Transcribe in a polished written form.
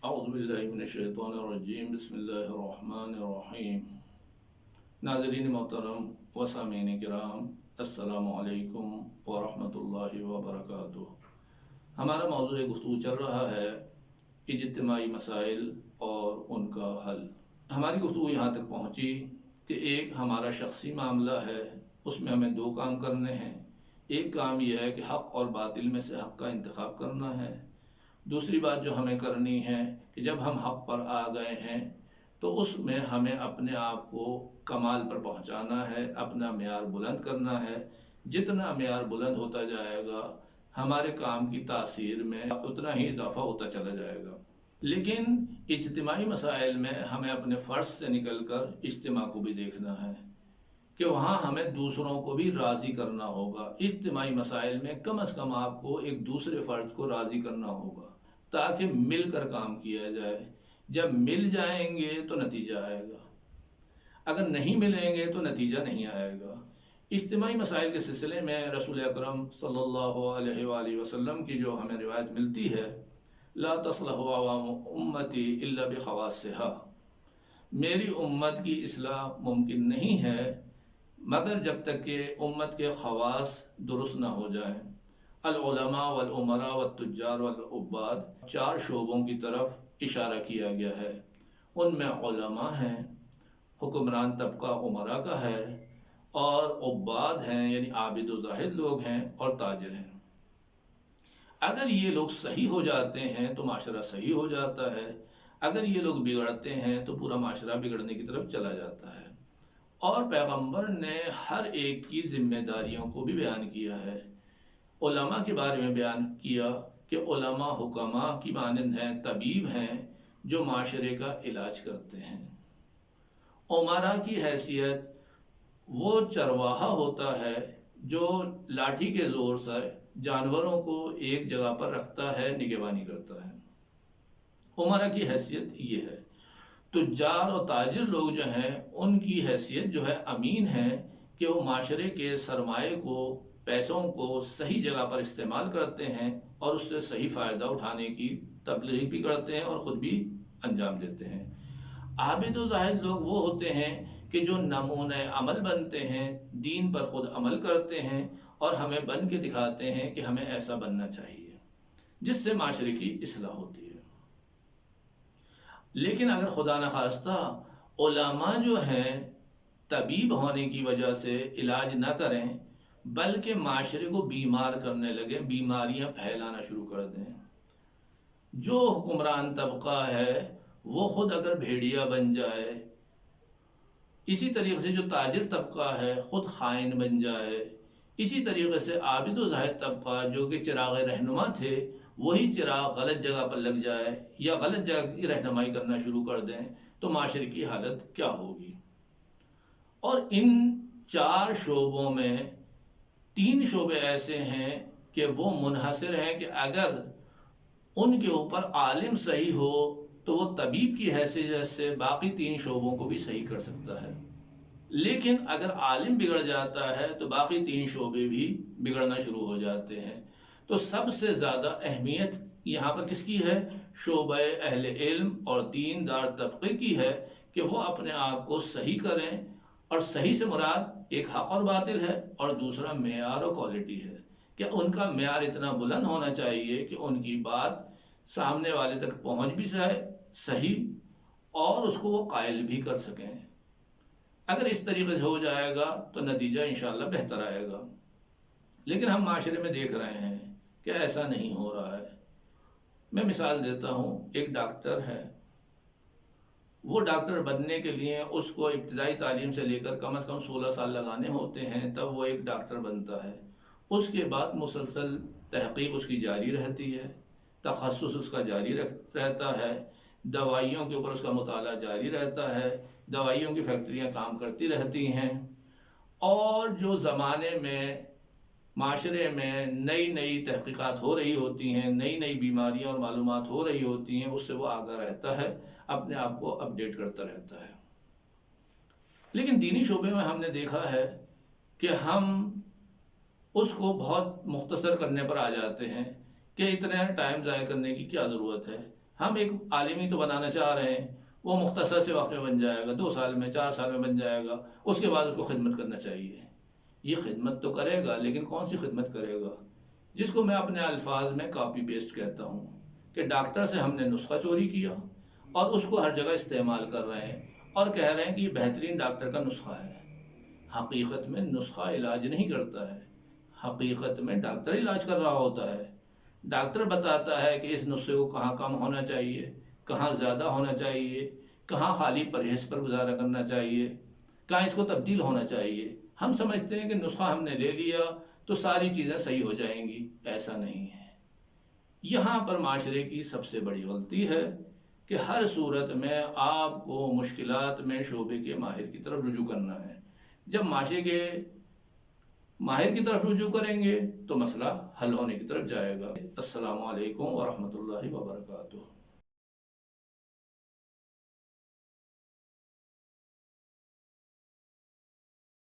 اعوذ باللہ من الشیطان الرجیم، بسم اللہ الرحمن الرحیم۔ ناظرین محترم و سامعین کرام، السلام علیکم ورحمۃ اللہ وبرکاتہ۔ ہمارا موضوع گفتگو چل رہا ہے اجتماعی مسائل اور ان کا حل۔ ہماری گفتگو یہاں تک پہنچی کہ ایک ہمارا شخصی معاملہ ہے، اس میں ہمیں دو کام کرنے ہیں۔ ایک کام یہ ہے کہ حق اور باطل میں سے حق کا انتخاب کرنا ہے۔ دوسری بات جو ہمیں کرنی ہے کہ جب ہم حق پر آ گئے ہیں تو اس میں ہمیں اپنے آپ کو کمال پر پہنچانا ہے، اپنا معیار بلند کرنا ہے۔ جتنا معیار بلند ہوتا جائے گا ہمارے کام کی تاثیر میں اتنا ہی اضافہ ہوتا چلا جائے گا۔ لیکن اجتماعی مسائل میں ہمیں اپنے فرض سے نکل کر اجتماع کو بھی دیکھنا ہے کہ وہاں ہمیں دوسروں کو بھی راضی کرنا ہوگا۔ اجتماعی مسائل میں کم از کم آپ کو ایک دوسرے فرد کو راضی کرنا ہوگا تاکہ مل کر کام کیا جائے۔ جب مل جائیں گے تو نتیجہ آئے گا، اگر نہیں ملیں گے تو نتیجہ نہیں آئے گا۔ اجتماعی مسائل کے سلسلے میں رسول اکرم صلی اللہ علیہ وآلہ وسلم کی جو ہمیں روایت ملتی ہے، لا تصلح عوام امتی الا بخواصها، میری امت کی اصلاح ممکن نہیں ہے مگر جب تک کہ امت کے خواص درست نہ ہو جائیں۔ العلماء والعمراء والتجار والعباد، چار شعبوں کی طرف اشارہ کیا گیا ہے۔ ان میں علماء ہیں، حکمران طبقہ عمراء کا ہے، اور عباد ہیں یعنی عابد و زاہد لوگ ہیں، اور تاجر ہیں۔ اگر یہ لوگ صحیح ہو جاتے ہیں تو معاشرہ صحیح ہو جاتا ہے، اگر یہ لوگ بگڑتے ہیں تو پورا معاشرہ بگڑنے کی طرف چلا جاتا ہے۔ اور پیغمبر نے ہر ایک کی ذمہ داریوں کو بھی بیان کیا ہے۔ علماء کے بارے میں بیان کیا کہ علماء حکماء کی مانند ہیں، طبیب ہیں جو معاشرے کا علاج کرتے ہیں۔ عمراء کی حیثیت وہ چرواہا ہوتا ہے جو لاٹھی کے زور سے جانوروں کو ایک جگہ پر رکھتا ہے، نگہبانی کرتا ہے۔ عمراء کی حیثیت یہ ہے۔ تجار اور تاجر لوگ جو ہیں ان کی حیثیت جو ہے امین ہے کہ وہ معاشرے کے سرمایے کو، پیسوں کو صحیح جگہ پر استعمال کرتے ہیں اور اس سے صحیح فائدہ اٹھانے کی تبلیغ بھی کرتے ہیں اور خود بھی انجام دیتے ہیں۔ عابد و زاہد لوگ وہ ہوتے ہیں کہ جو نمونہ عمل بنتے ہیں، دین پر خود عمل کرتے ہیں اور ہمیں بن کے دکھاتے ہیں کہ ہمیں ایسا بننا چاہیے، جس سے معاشرے کی اصلاح ہوتی ہے۔ لیکن اگر خدا نخواستہ علماء جو ہیں طبیب ہونے کی وجہ سے علاج نہ کریں بلکہ معاشرے کو بیمار کرنے لگے، بیماریاں پھیلانا شروع کر دیں، جو حکمران طبقہ ہے وہ خود اگر بھیڑیا بن جائے، اسی طریقے سے جو تاجر طبقہ ہے خود خائن بن جائے، اسی طریقے سے عابد و زاہد طبقہ جو کہ چراغ رہنما تھے وہی چراغ غلط جگہ پر لگ جائے یا غلط جگہ کی رہنمائی کرنا شروع کر دیں تو معاشرے کی حالت کیا ہوگی۔ اور ان چار شعبوں میں تین شعبے ایسے ہیں کہ وہ منحصر ہیں کہ اگر ان کے اوپر عالم صحیح ہو تو وہ طبیب کی حیثیت سے باقی تین شعبوں کو بھی صحیح کر سکتا ہے، لیکن اگر عالم بگڑ جاتا ہے تو باقی تین شعبے بھی بگڑنا شروع ہو جاتے ہیں۔ تو سب سے زیادہ اہمیت یہاں پر کس کی ہے؟ شعبہ اہل علم اور دیندار طبقے کی ہے کہ وہ اپنے آپ کو صحیح کریں، اور صحیح سے مراد ایک حق اور باطل ہے اور دوسرا معیار اور کوالٹی ہے کہ ان کا معیار اتنا بلند ہونا چاہیے کہ ان کی بات سامنے والے تک پہنچ بھی جائے صحیح اور اس کو وہ قائل بھی کر سکیں۔ اگر اس طریقے سے ہو جائے گا تو نتیجہ انشاءاللہ بہتر آئے گا۔ لیکن ہم معاشرے میں دیکھ رہے ہیں کہ ایسا نہیں ہو رہا ہے۔ میں مثال دیتا ہوں، ایک ڈاکٹر ہے، وہ ڈاکٹر بننے کے لیے اس کو ابتدائی تعلیم سے لے کر کم از کم 16 سال لگانے ہوتے ہیں، تب وہ ایک ڈاکٹر بنتا ہے۔ اس کے بعد مسلسل تحقیق اس کی جاری رہتی ہے، تخصص اس کا جاری رہتا ہے، دوائیوں کے اوپر اس کا مطالعہ جاری رہتا ہے، دوائیوں کی فیکٹریاں کام کرتی رہتی ہیں، اور جو زمانے میں معاشرے میں نئی نئی تحقیقات ہو رہی ہوتی ہیں، نئی نئی بیماریاں اور معلومات ہو رہی ہوتی ہیں، اس سے وہ آگاہ رہتا ہے، اپنے آپ کو اپڈیٹ کرتا رہتا ہے۔ لیکن دینی شعبے میں ہم نے دیکھا ہے کہ ہم اس کو بہت مختصر کرنے پر آ جاتے ہیں کہ اتنا ٹائم ضائع کرنے کی کیا ضرورت ہے۔ ہم ایک عالمی تو بنانا چاہ رہے ہیں، وہ مختصر سے وقت میں بن جائے گا، 2 سال میں 4 سال میں بن جائے گا، اس کے بعد اس کو خدمت کرنا چاہیے۔ یہ خدمت تو کرے گا، لیکن کون سی خدمت کرے گا؟ جس کو میں اپنے الفاظ میں کاپی پیسٹ کہتا ہوں کہ ڈاکٹر سے ہم نے نسخہ چوری کیا اور اس کو ہر جگہ استعمال کر رہے ہیں اور کہہ رہے ہیں کہ یہ بہترین ڈاکٹر کا نسخہ ہے۔ حقیقت میں نسخہ علاج نہیں کرتا ہے، حقیقت میں ڈاکٹر علاج کر رہا ہوتا ہے۔ ڈاکٹر بتاتا ہے کہ اس نسخے کو کہاں کم ہونا چاہیے، کہاں زیادہ ہونا چاہیے، کہاں خالی پرہیز پر گزارا کرنا چاہیے، کہاں اس کو تبدیل ہونا چاہیے۔ ہم سمجھتے ہیں کہ نسخہ ہم نے لے لیا تو ساری چیزیں صحیح ہو جائیں گی، ایسا نہیں ہے۔ یہاں پر معاشرے کی سب سے بڑی غلطی ہے کہ ہر صورت میں آپ کو مشکلات میں شعبے کے ماہر کی طرف رجوع کرنا ہے۔ جب معاشرے کے ماہر کی طرف رجوع کریں گے تو مسئلہ حل ہونے کی طرف جائے گا۔ السلام علیکم ورحمۃ اللہ وبرکاتہ۔